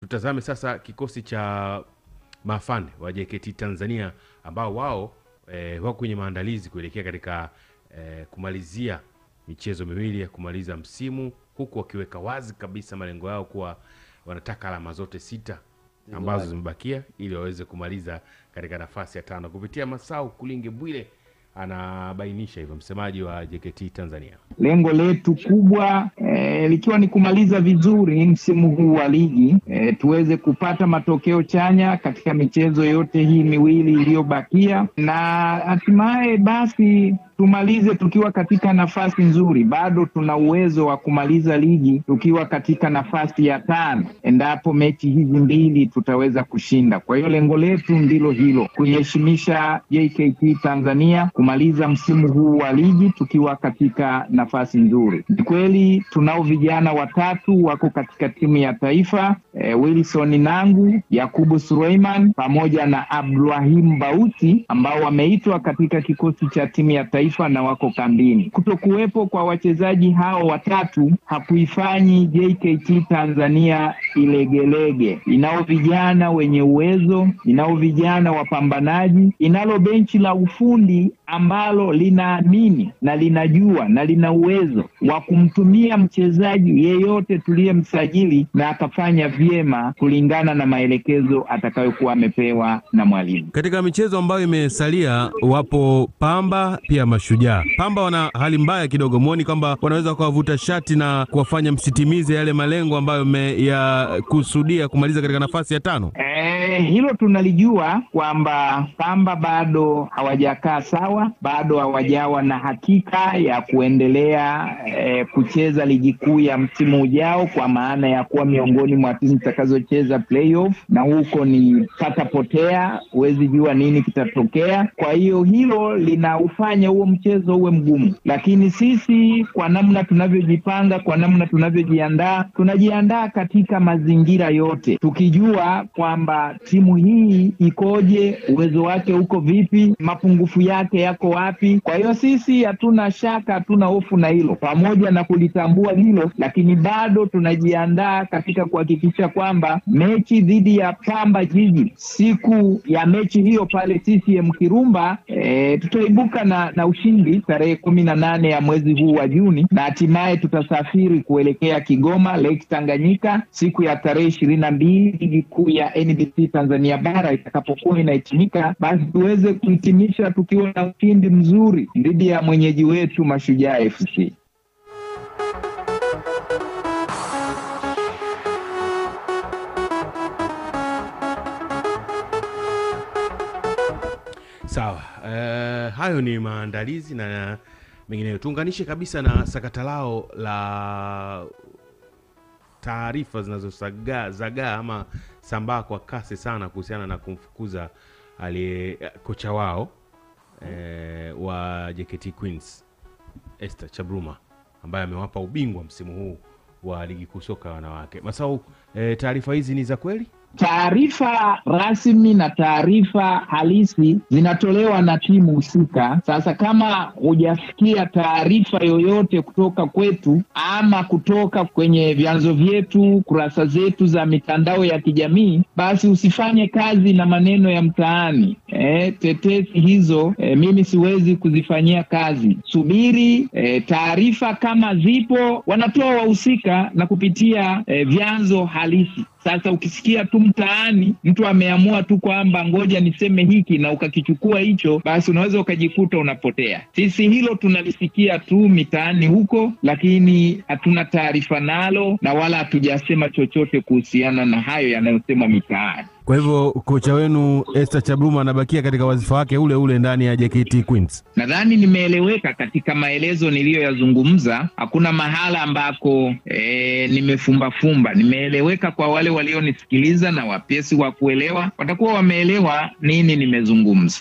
Tutazame sasa kikosi cha mafande wa JKT Tanzania ambao wao wako kwenye maandalizi kuelekea katika kumalizia michezo miwili ya kumaliza msimu, huku wakiweka wazi kabisa malengo yao kuwa wanataka alama zote 6 ambazo zimebakia ili waweze kumaliza katika nafasi ya 5. Kupitia Masau Kulinge Bwile anabainisha hivyo, msemaji wa JKT Tanzania. Lengo letu kubwa likiwa ni kumaliza vizuri msimu huu wa ligi, tuweze kupata matokeo chanya katika michezo yote hii miwili iliyobakia, na hatimaye basi tumalize tukiwa katika nafasi nzuri. Bado tuna uwezo wa kumaliza ligi tukiwa katika nafasi ya 5 endapo mechi hizi mbili tutaweza kushinda. Kwa hiyo lengo letu ndilo hilo, kuheshimisha JKT Tanzania, kumaliza msimu huu wa ligi tukiwa katika nafasi nzuri. Ni kweli tunao vijana watatu wako katika timu ya taifa, Wilson Nangu, Yakubu Suleiman pamoja na Abdulrahim Bauti, ambao wameitwa katika kikosi cha timu ya taifa na wako kambini. Kutokuwepo kwa wachezaji hao watatu hakuifanyi JKT Tanzania ilegelege. Inao vijana wenye uwezo, inao vijana wapambanaji, inalo benchi la ufundi ambalo linaamini na linajua na lina uwezo wa kumtumia mchezaji yeyote tuliyemsajili na akafanya vyema kulingana na maelekezo atakayokuwa amepewa na mwalimu. Katika michezo ambayo imesalia wapo Pamba pia Mashujaa. Pamba wana hali mbaya kidogo, muone kwamba wanaweza kuwavuta shati na kuwafanya msitimize yale malengo ambayo kusudia kumaliza katika nafasi ya 5. Hilo tunalijua kwamba Pamba bado hawajakaa sawa, bado hawajawa na hakika ya kuendelea kucheza ligi kuu ya msimu ujao, kwa maana ya kuwa miongoni mwa timu zitakazocheza playoff, na huko ni pata potea, huwezi jua nini kitatokea. Kwa hiyo hilo linaufanya huo mchezo uwe mgumu, lakini sisi kwa namna tunavyojipanga, kwa namna tunavyojiandaa, tunajiandaa katika mazingira yote, tukijua kwamba timu hii ikoje, uwezo wake uko vipi, mapungufu yake yako wapi. Kwa hiyo sisi hatuna shaka, hatuna hofu na hilo. Pamoja na kulitambua hilo, lakini bado tunajiandaa katika kuhakikisha kwamba mechi dhidi ya Pamba Jiji, siku ya mechi hiyo pale CCM Kirumba, tutaibuka na ushindi tarehe 18 ya mwezi huu wa Juni, na hatimaye tutasafiri kuelekea Kigoma Lake Tanganyika siku ya tarehe 22 ligi kuu ya NBC Tanzania bara itakapokuwa inahitimika, basi tuweze kuhitimisha tukiwa na ushindi mzuri dhidi ya mwenyeji wetu Mashujaa FC. Sawa, hayo ni maandalizi na mengineyo. Tuunganishe kabisa na sakata lao la taarifa zinazozagaa ama sambaa kwa kasi sana kuhusiana na kumfukuza kocha wao wa JKT Queens Esther Chabruma, ambaye amewapa ubingwa msimu huu wa ligi kuu soka wanawake. Masau, taarifa hizi ni za kweli? Taarifa rasmi na taarifa halisi zinatolewa na timu husika. Sasa kama hujasikia taarifa yoyote kutoka kwetu ama kutoka kwenye vyanzo vyetu, kurasa zetu za mitandao ya kijamii, basi usifanye kazi na maneno ya mtaani. Tetesi hizo mimi siwezi kuzifanyia kazi. Subiri taarifa kama zipo, wanatoa wahusika na kupitia vyanzo halisi. Sasa ukisikia tu mtaani mtu ameamua tu kwamba ngoja niseme hiki na ukakichukua hicho, basi unaweza ukajikuta unapotea. Sisi hilo tunalisikia tu mitaani huko, lakini hatuna taarifa nalo na wala hatujasema chochote kuhusiana na hayo yanayosema mitaani. Kwa hivyo kocha wenu Esther Chabruma anabakia katika wazifa wake ule ule ndani ya JKT Queens. Nadhani nimeeleweka katika maelezo niliyoyazungumza. Hakuna mahala ambako nimefumba. Nimeeleweka kwa wale walionisikiliza, na wapesi wa kuelewa watakuwa wameelewa nini nimezungumza.